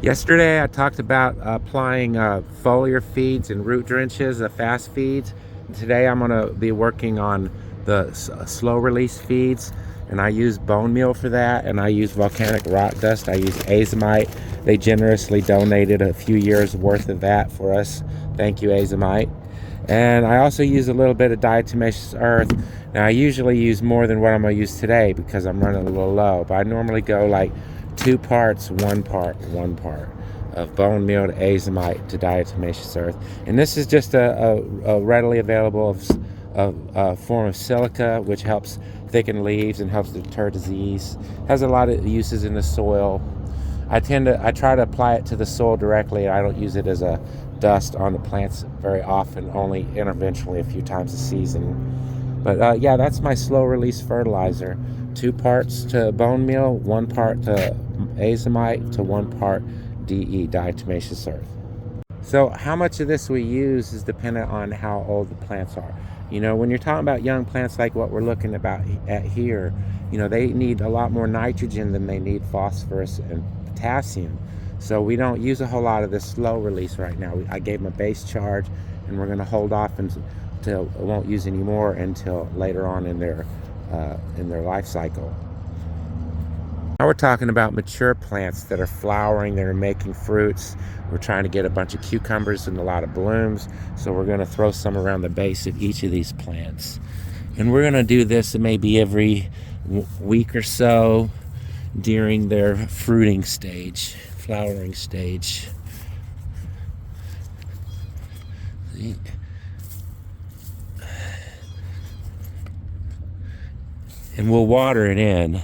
Yesterday I talked about applying foliar feeds and root drenches, fast feeds. Today I'm going to be working on the slow release feeds, and I use bone meal for that, and I use volcanic rock dust. I use azomite. They generously donated a few years worth of that for us. Thank you, azomite. And I also use a little bit of diatomaceous earth. Now I usually use more than what I'm going to use today because I'm running a little low, but I normally go like 2 parts, 1 part, 1 part of bone meal to azomite to diatomaceous earth. And this is just a readily available form of silica, which helps thicken leaves and helps deter disease. Has a lot of uses in the soil. I try to apply it to the soil directly. I don't use it as a dust on the plants very often, only interventionally a few times a season. But yeah, that's my slow release fertilizer. 2 parts to bone meal, 1 part to azomite to 1 part DE, diatomaceous earth. So how much of this we use is dependent on how old the plants are. You know, when you're talking about young plants like what we're looking at here, you know, they need a lot more nitrogen than they need phosphorus and potassium. So we don't use a whole lot of this slow release right now. I gave them a base charge, and we're going to hold off until we won't use any more until later on in their life cycle. Now we're talking about mature plants that are flowering, that are making fruits. We're trying to get a bunch of cucumbers and a lot of blooms, so we're going to throw some around the base of each of these plants. And we're going to do this maybe every week or so during their fruiting stage, flowering stage. And we'll water it in.